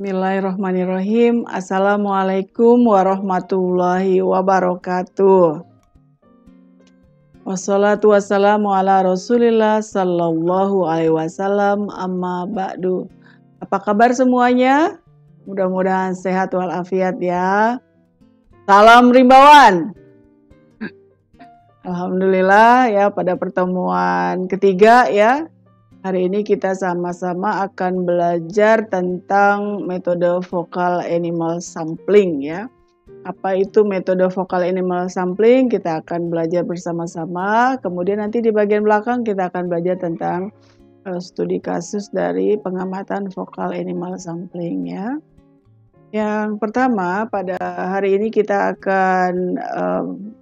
Bismillahirrahmanirrahim. Assalamualaikum warahmatullahi wabarakatuh. Wassalatu wassalamu ala Rasulillah sallallahu alaihi wasallam, amma ba'du. Apa kabar semuanya? Mudah-mudahan sehat walafiat ya. Salam rimbawan. Alhamdulillah ya, pada pertemuan ketiga ya. Hari ini kita sama-sama akan belajar tentang metode vokal animal sampling ya. Apa itu metode vokal animal sampling? Kita akan belajar bersama-sama. Kemudian nanti di bagian belakang kita akan belajar tentang studi kasus dari pengamatan vokal animal sampling ya. Yang pertama, pada hari ini kita akan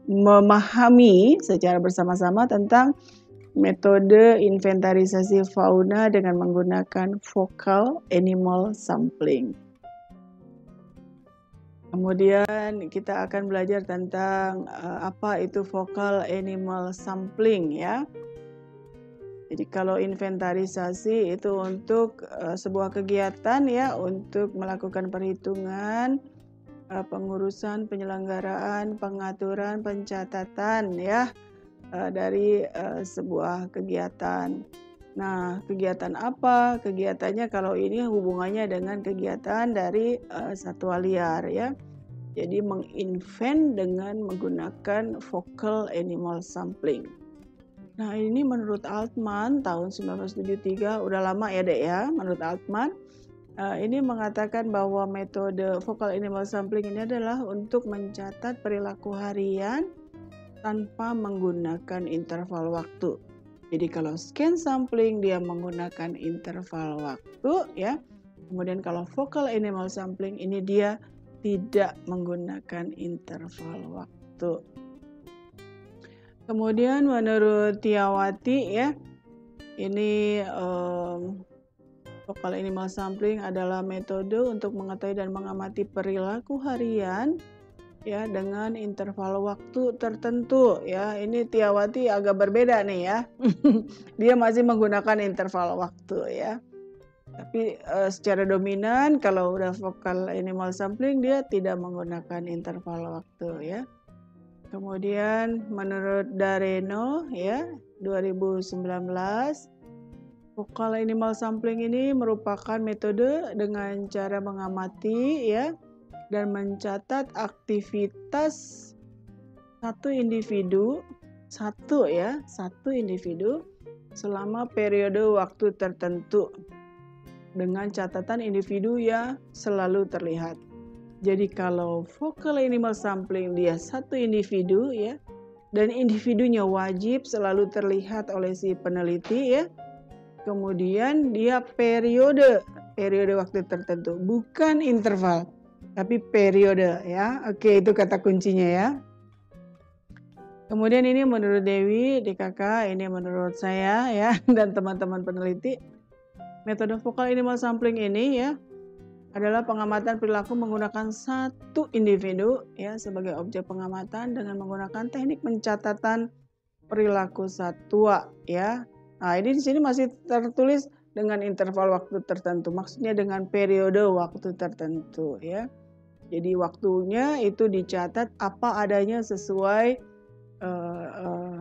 memahami secara bersama-sama tentang metode inventarisasi fauna dengan menggunakan vokal animal sampling. Kemudian kita akan belajar tentang apa itu vokal animal sampling ya. Jadi kalau inventarisasi itu untuk sebuah kegiatan ya, untuk melakukan perhitungan, pengurusan, penyelenggaraan, pengaturan, pencatatan ya. Dari sebuah kegiatan. Nah, kegiatan apa? Kegiatannya kalau ini hubungannya dengan kegiatan dari satwa liar ya. Jadi menginvent dengan menggunakan vocal animal sampling. Nah, ini menurut Altman tahun 1973, udah lama ya Dek ya, menurut Altman. Ini mengatakan bahwa metode vocal animal sampling ini adalah untuk mencatat perilaku harian tanpa menggunakan interval waktu. Jadi kalau scan sampling dia menggunakan interval waktu ya. Kemudian kalau vocal animal sampling ini dia tidak menggunakan interval waktu. Kemudian menurut Tiawati ya, ini vocal animal sampling adalah metode untuk mengetahui dan mengamati perilaku harian ya dengan interval waktu tertentu ya. Ini Tiawati agak berbeda nih ya. Dia masih menggunakan interval waktu ya. Tapi secara dominan kalau udah vocal animal sampling dia tidak menggunakan interval waktu ya. Kemudian menurut Dareno ya 2019, vocal animal sampling ini merupakan metode dengan cara mengamati ya dan mencatat aktivitas satu individu selama periode waktu tertentu dengan catatan individu yang selalu terlihat. Jadi kalau vocal animal sampling dia satu individu ya, dan individunya wajib selalu terlihat oleh si peneliti ya. Kemudian dia periode waktu tertentu, bukan interval. Tapi periode ya. Oke, itu kata kuncinya ya. Kemudian ini menurut Dewi, DKK, ini menurut saya ya dan teman-teman peneliti. Metode vokal animal sampling ini ya adalah pengamatan perilaku menggunakan satu individu ya sebagai objek pengamatan dengan menggunakan teknik pencatatan perilaku satwa ya. Nah, ini di sini masih tertulis dengan interval waktu tertentu. Maksudnya dengan periode waktu tertentu ya. Jadi waktunya itu dicatat apa adanya sesuai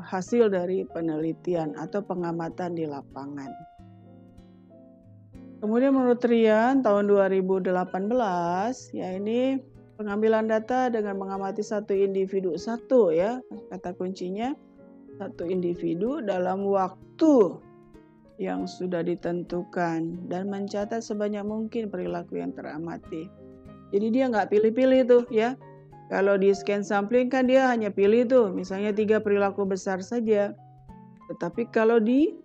hasil dari penelitian atau pengamatan di lapangan. Kemudian menurut Rian tahun 2018 ya ini pengambilan data dengan mengamati satu individu satu ya, kata kuncinya satu individu dalam waktu yang sudah ditentukan dan mencatat sebanyak mungkin perilaku yang teramati. Jadi dia nggak pilih-pilih tuh ya. Kalau di scan sampling kan dia hanya pilih tuh, misalnya 3 perilaku besar saja. Tetapi kalau di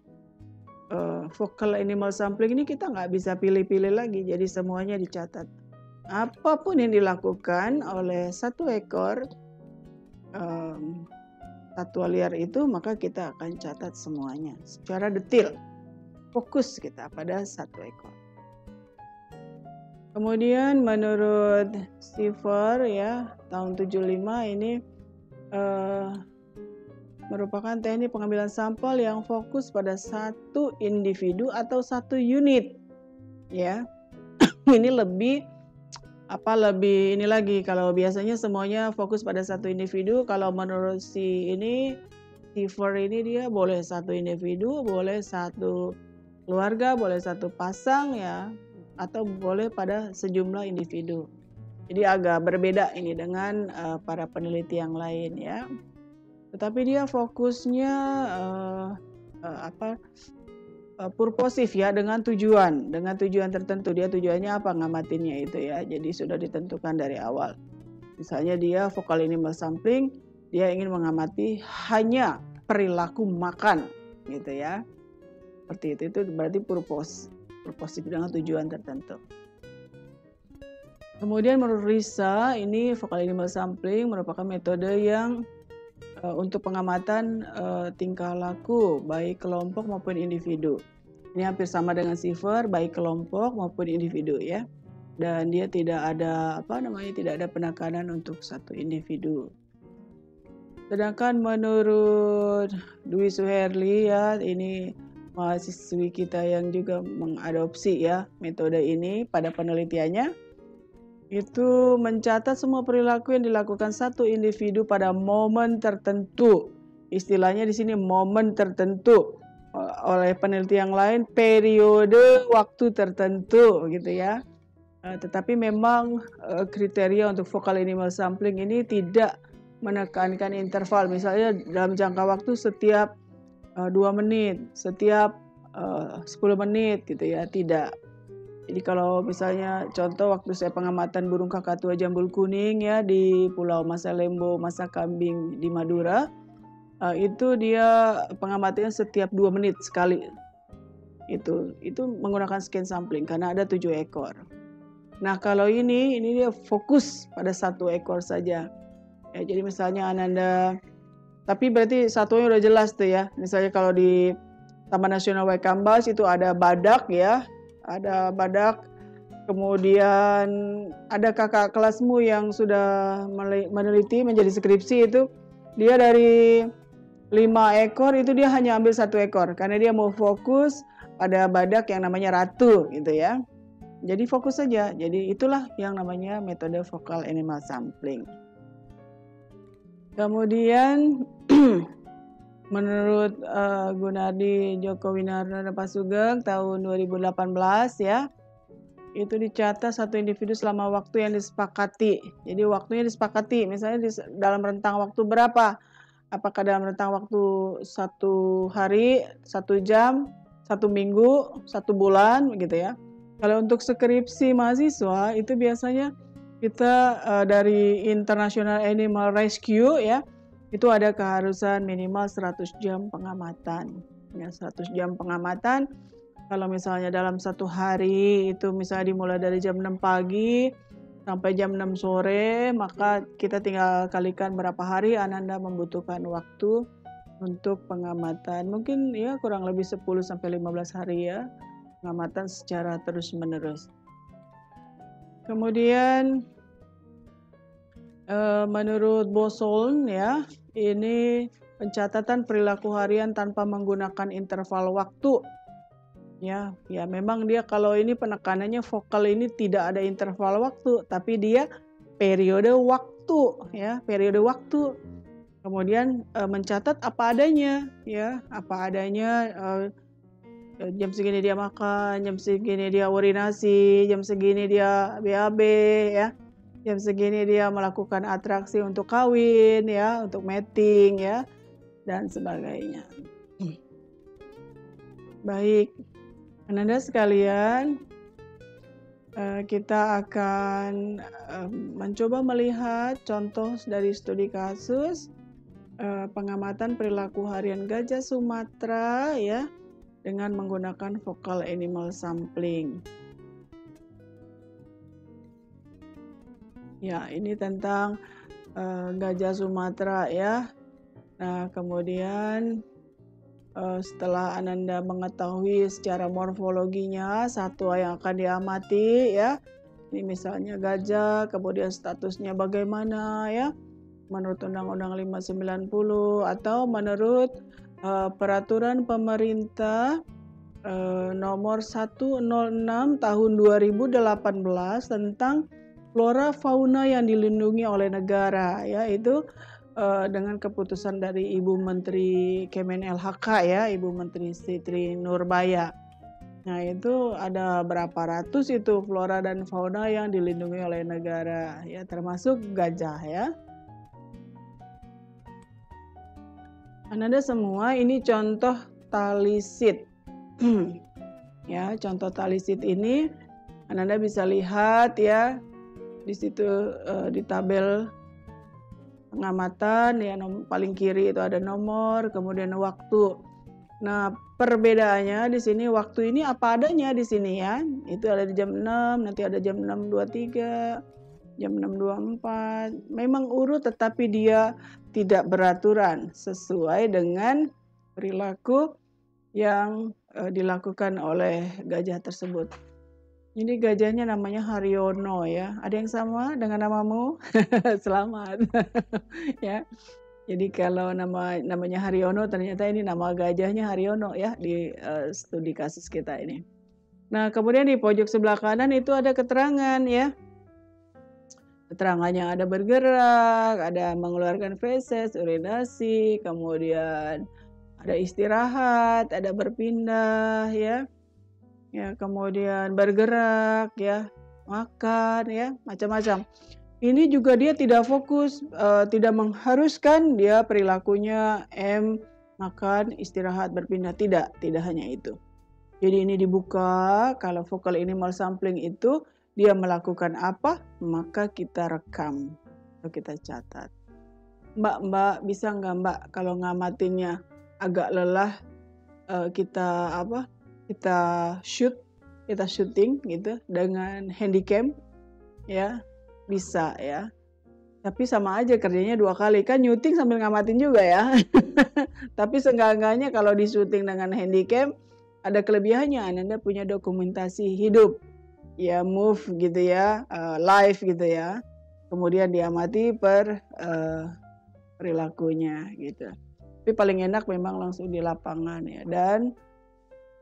vocal animal sampling ini kita nggak bisa pilih-pilih lagi, jadi semuanya dicatat. Apapun yang dilakukan oleh satu ekor satwa liar itu, maka kita akan catat semuanya secara detail. Fokus kita pada satu ekor. Kemudian menurut Stiver ya tahun 75 ini merupakan teknik pengambilan sampel yang fokus pada satu individu atau satu unit ya. ini lebih lebih ini lagi, kalau biasanya semuanya fokus pada satu individu, kalau menurut si Siffer ini dia boleh satu individu, boleh satu keluarga, boleh satu pasang ya, atau boleh pada sejumlah individu. Jadi agak berbeda ini dengan para peneliti yang lain ya. Tetapi dia fokusnya purposif ya, dengan tujuan tertentu. Dia tujuannya apa ngamatinnya itu ya. Jadi sudah ditentukan dari awal. Misalnya dia focal animal sampling, dia ingin mengamati hanya perilaku makan gitu ya. Seperti itu berarti purposif dengan tujuan tertentu. Kemudian menurut Risa, ini focal animal sampling merupakan metode yang untuk pengamatan tingkah laku baik kelompok maupun individu. Ini hampir sama dengan Siffer, baik kelompok maupun individu ya. Dan dia tidak ada tidak ada penekanan untuk satu individu. Sedangkan menurut Dwi Suherli ya, ini mahasiswi kita yang juga mengadopsi ya metode ini pada penelitiannya, itu mencatat semua perilaku yang dilakukan satu individu pada momen tertentu. Istilahnya di sini momen tertentu, oleh peneliti yang lain periode waktu tertentu gitu ya. Tetapi memang kriteria untuk focal animal sampling ini tidak menekankan interval, misalnya dalam jangka waktu setiap 2 menit, setiap 10 menit gitu ya, tidak. Jadi kalau misalnya contoh waktu saya pengamatan burung kakatua jambul kuning ya di Pulau Masalembo, Masakambing di Madura, itu dia pengamatannya setiap 2 menit sekali. Itu menggunakan scan sampling karena ada 7 ekor. Nah kalau ini dia fokus pada 1 ekor saja. Ya, jadi misalnya Ananda, tapi berarti satunya udah jelas tuh ya. Misalnya kalau di Taman Nasional Waikambas itu ada badak ya. Ada badak, kemudian ada kakak kelasmu yang sudah meneliti menjadi skripsi itu, dia dari 5 ekor itu dia hanya ambil 1 ekor karena dia mau fokus pada badak yang namanya ratu gitu ya. Jadi fokus saja. Jadi itulah yang namanya metode focal animal sampling. Kemudian menurut Gunardi Djoko Winarno dan Pak Sugeng tahun 2018 ya, itu dicatat satu individu selama waktu yang disepakati. Jadi waktunya disepakati, misalnya dalam rentang waktu berapa? Apakah dalam rentang waktu 1 hari, 1 jam, 1 minggu, 1 bulan gitu ya. Kalau untuk skripsi mahasiswa itu biasanya kita dari International Animal Rescue ya, itu ada keharusan minimal 100 jam pengamatan. Ya, 100 jam pengamatan. Kalau misalnya dalam 1 hari itu misalnya dimulai dari jam 6 pagi sampai jam 6 sore, maka kita tinggal kalikan berapa hari Ananda membutuhkan waktu untuk pengamatan. Mungkin ya kurang lebih 10 sampai 15 hari ya, pengamatan secara terus-menerus. Kemudian menurut Bosoln ya, ini pencatatan perilaku harian tanpa menggunakan interval waktu. Ya memang dia kalau ini penekanannya vokal ini tidak ada interval waktu, tapi dia periode waktu ya, periode waktu. Kemudian mencatat apa adanya ya, apa adanya. Jam segini dia makan, jam segini dia urinasi, jam segini dia BAB ya. Jam segini dia melakukan atraksi untuk kawin ya, untuk mating ya, dan sebagainya. Baik, Ananda sekalian, kita akan mencoba melihat contoh dari studi kasus pengamatan perilaku harian gajah Sumatera ya, dengan menggunakan focal animal sampling. Ya, ini tentang gajah Sumatera ya. Nah, kemudian setelah Ananda mengetahui secara morfologinya satwa yang akan diamati ya. Ini misalnya gajah, kemudian statusnya bagaimana ya. Menurut Undang-Undang 590 atau menurut peraturan pemerintah nomor 106 tahun 2018 tentang flora fauna yang dilindungi oleh negara, ya, itu dengan keputusan dari Ibu Menteri Kemen LHK, ya, Ibu Menteri Siti Nurbaya. Nah, itu ada berapa ratus itu flora dan fauna yang dilindungi oleh negara, ya, termasuk gajah, ya. Ananda semua ini contoh talisit. Ya, contoh talisit ini Ananda bisa lihat, ya, di situ di tabel pengamatan, ya, paling kiri itu ada nomor, kemudian waktu. Nah, perbedaannya di sini waktu ini apa adanya di sini, ya. Itu ada di jam 6, nanti ada jam 6.23, jam 6.24. Memang urut tetapi dia tidak beraturan sesuai dengan perilaku yang dilakukan oleh gajah tersebut. Ini gajahnya namanya Haryono, ya. Ada yang sama dengan namamu? Selamat. Ya. Jadi kalau namanya Haryono, ternyata ini nama gajahnya Haryono, ya, di studi kasus kita ini. Nah, kemudian di pojok sebelah kanan itu ada keterangan, ya. Keterangannya ada bergerak, ada mengeluarkan feses, urinasi, kemudian ada istirahat, ada berpindah, ya. Ya, kemudian bergerak, ya, makan, ya, macam-macam. Ini juga dia tidak fokus, tidak mengharuskan dia perilakunya makan, istirahat, berpindah, tidak hanya itu. Jadi ini dibuka, kalau focal animal sampling itu dia melakukan apa, maka kita rekam atau kita catat. Mbak, bisa nggak Mbak kalau ngamatinnya agak lelah, kita shooting gitu dengan handycam, ya, bisa, ya. Tapi sama aja kerjanya 2 kali, kan nyuting sambil ngamatin juga, ya. Tapi seenggak-enggaknya kalau di syuting dengan handycam ada kelebihannya, Anda punya dokumentasi hidup, ya, move gitu, ya, live gitu, ya. Kemudian diamati perilakunya gitu. Tapi paling enak memang langsung di lapangan, ya, dan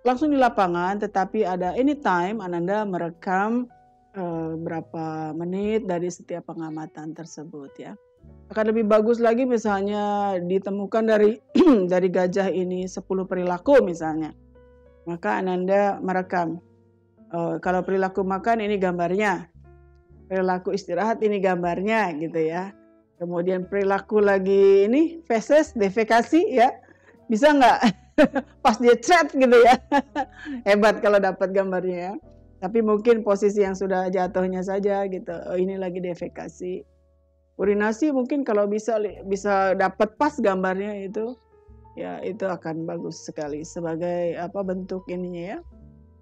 langsung di lapangan, tetapi ada anytime Ananda merekam berapa menit dari setiap pengamatan tersebut, ya. Akan lebih bagus lagi misalnya ditemukan dari dari gajah ini 10 perilaku misalnya. Maka Ananda merekam. Kalau perilaku makan ini gambarnya. Perilaku istirahat ini gambarnya gitu, ya. Kemudian perilaku lagi ini feses, defekasi, ya. Bisa nggak? Pas dia chat gitu, ya. Hebat kalau dapat gambarnya, ya. Tapi mungkin posisi yang sudah jatuhnya saja gitu. Oh, ini lagi defekasi. Urinasi mungkin kalau bisa dapat pas gambarnya itu, ya, itu akan bagus sekali sebagai bentuk ininya, ya.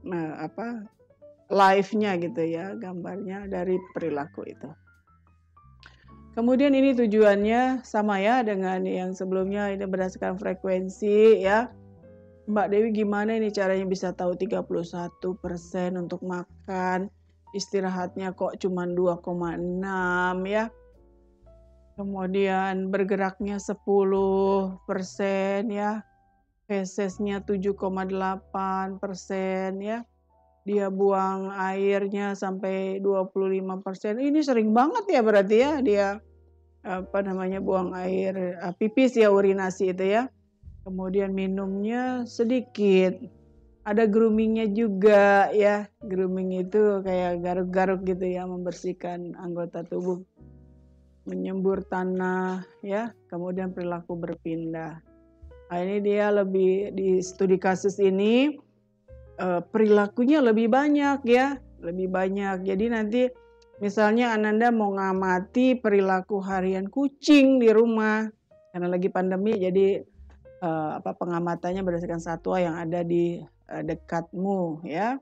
Nah, live-nya gitu, ya, gambarnya dari perilaku itu. Kemudian ini tujuannya sama, ya, dengan yang sebelumnya, ini berdasarkan frekuensi, ya. Mbak Dewi gimana ini caranya bisa tahu 31% untuk makan, istirahatnya kok cuma 2,6, ya. Kemudian bergeraknya 10%, ya. Fesesnya 7,8%, ya. Dia buang airnya sampai 25%. Ini sering banget, ya, berarti, ya, dia buang air pipis, ya, urinasi itu, ya. Kemudian minumnya sedikit. Ada groomingnya juga, ya. Grooming itu kayak garuk-garuk gitu, ya, membersihkan anggota tubuh. Menyembur tanah, ya. Kemudian perilaku berpindah. Nah, ini dia lebih di studi kasus ini perilakunya lebih banyak, ya. Lebih banyak. Jadi nanti misalnya Ananda mau ngamati perilaku harian kucing di rumah. Karena lagi pandemi jadi pengamatannya berdasarkan satwa yang ada di dekatmu, ya.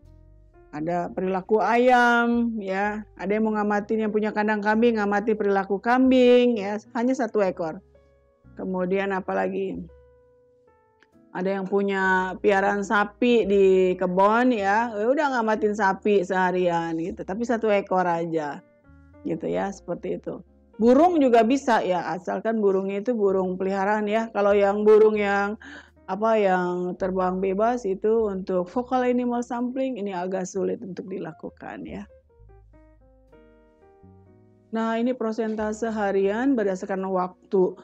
Ada perilaku ayam, ya. Ada yang mau ngamatin yang punya kandang kambing, ngamati perilaku kambing, ya. Hanya 1 ekor. Kemudian apalagi? Ada yang punya piaraan sapi di kebun, ya. Udah ngamatin sapi seharian gitu, tapi 1 ekor aja. Gitu, ya, seperti itu. Burung juga bisa, ya, asalkan burungnya itu burung peliharaan, ya. Kalau yang burung yang apa yang terbang bebas itu untuk focal animal sampling ini agak sulit untuk dilakukan ya. Nah, ini prosentase harian berdasarkan waktu.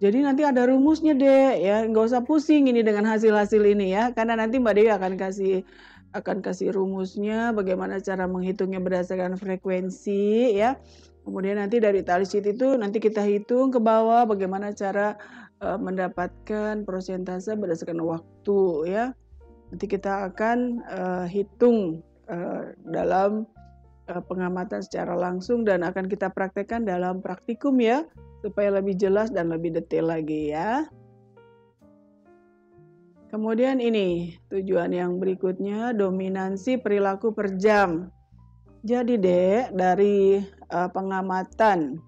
Jadi nanti ada rumusnya deh ya, nggak usah pusing ini dengan hasil-hasil ini ya, karena nanti Mbak Dewi akan kasih rumusnya, bagaimana cara menghitungnya berdasarkan frekuensi ya. Kemudian nanti dari tally sheet itu nanti kita hitung ke bawah bagaimana cara mendapatkan prosentase berdasarkan waktu ya. Nanti kita akan hitung dalam pengamatan secara langsung dan akan kita praktekkan dalam praktikum ya, supaya lebih jelas dan lebih detail lagi ya. Kemudian ini tujuan yang berikutnya, dominansi perilaku per jam. Jadi deh dari pengamatan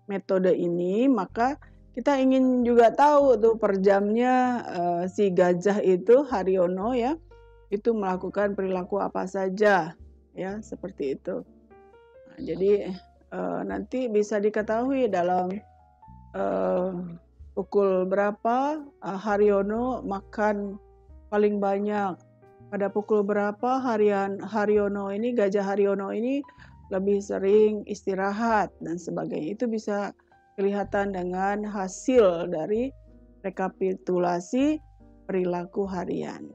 metode ini maka kita ingin juga tahu tuh per jamnya si gajah itu Haryono ya, itu melakukan perilaku apa saja ya, seperti itu. Nah, jadi nanti bisa diketahui dalam pukul berapa Haryono makan paling banyak, pada pukul berapa Haryono ini, gajah Haryono ini lebih sering istirahat dan sebagainya. Itu bisa kelihatan dengan hasil dari rekapitulasi perilaku harian.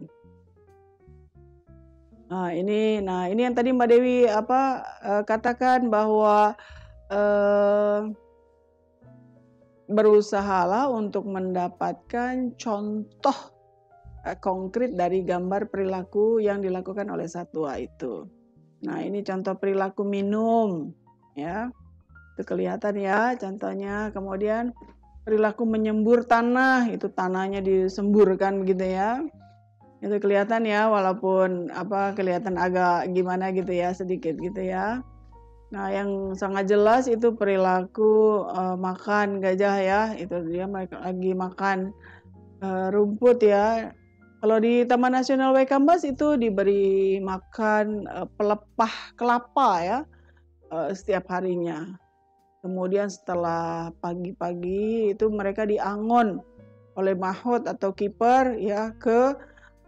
Nah ini yang tadi Mbak Dewi katakan bahwa berusahalah untuk mendapatkan contoh konkret dari gambar perilaku yang dilakukan oleh satwa itu. Nah ini contoh perilaku minum ya, itu kelihatan ya contohnya. Kemudian perilaku menyembur tanah, itu tanahnya disemburkan begitu ya. Itu kelihatan ya, walaupun kelihatan agak gimana gitu ya, sedikit gitu ya. Nah yang sangat jelas itu perilaku makan gajah ya, itu dia lagi makan rumput ya. Kalau di Taman Nasional Waikambas itu diberi makan pelepah kelapa ya setiap harinya. Kemudian setelah pagi-pagi itu mereka diangon oleh mahot atau kiper ya ke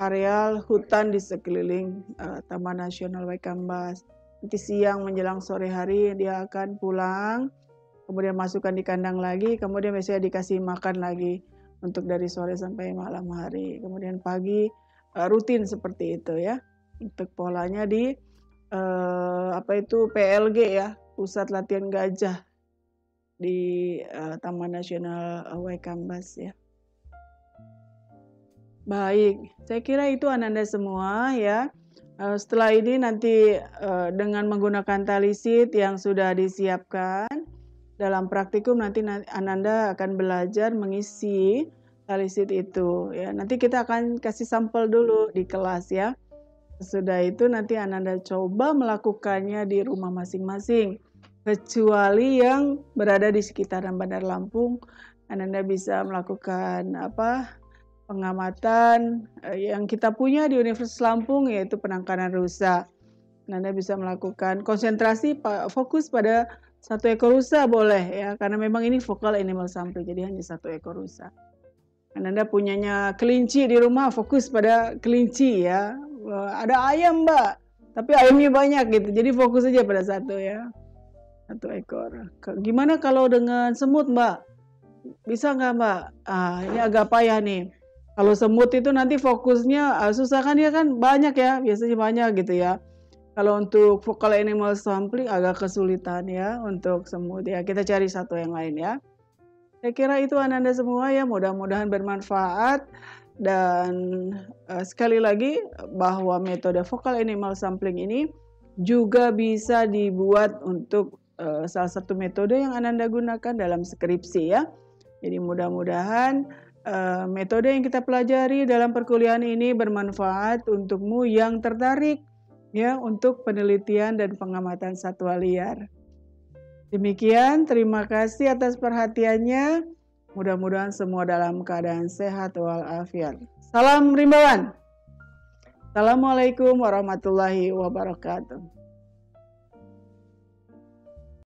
areal hutan di sekeliling Taman Nasional Waikambas. Nanti siang menjelang sore hari dia akan pulang, kemudian masukkan di kandang lagi, kemudian biasanya dikasih makan lagi untuk dari sore sampai malam hari. Kemudian pagi rutin seperti itu ya. Untuk polanya di PLG ya, Pusat Latihan Gajah di Taman Nasional Waikambas ya. Baik, saya kira itu Ananda semua ya. Setelah ini nanti dengan menggunakan tally sheet yang sudah disiapkan dalam praktikum nanti Ananda akan belajar mengisi tally sheet itu ya. Nanti kita akan kasih sampel dulu di kelas ya. Sesudah itu nanti Ananda coba melakukannya di rumah masing-masing. Kecuali yang berada di sekitaran Bandar Lampung, Ananda bisa melakukan pengamatan yang kita punya di Universitas Lampung, yaitu penangkaran rusa. Anda bisa melakukan konsentrasi fokus pada satu ekor rusa boleh ya, karena memang ini focal animal sampling, jadi hanya satu ekor rusa. Anda punyanya kelinci di rumah, fokus pada kelinci ya. Ada ayam Mbak, tapi ayamnya banyak gitu, jadi fokus saja pada satu ya, satu ekor. Gimana kalau dengan semut Mbak? Bisa nggak Mbak? Ini agak payah nih. Kalau semut itu nanti fokusnya susah kan, dia kan banyak ya, biasanya banyak gitu ya. Kalau untuk focal animal sampling agak kesulitan ya untuk semut ya. Kita cari satu yang lain ya. Saya kira itu Ananda semua ya, mudah-mudahan bermanfaat. Dan sekali lagi bahwa metode focal animal sampling ini juga bisa dibuat untuk salah satu metode yang Ananda gunakan dalam skripsi ya. Jadi mudah-mudahan metode yang kita pelajari dalam perkuliahan ini bermanfaat untukmu yang tertarik ya untuk penelitian dan pengamatan satwa liar. Demikian, terima kasih atas perhatiannya. Mudah-mudahan semua dalam keadaan sehat walafiat. Salam rimbawan. Assalamualaikum warahmatullahi wabarakatuh.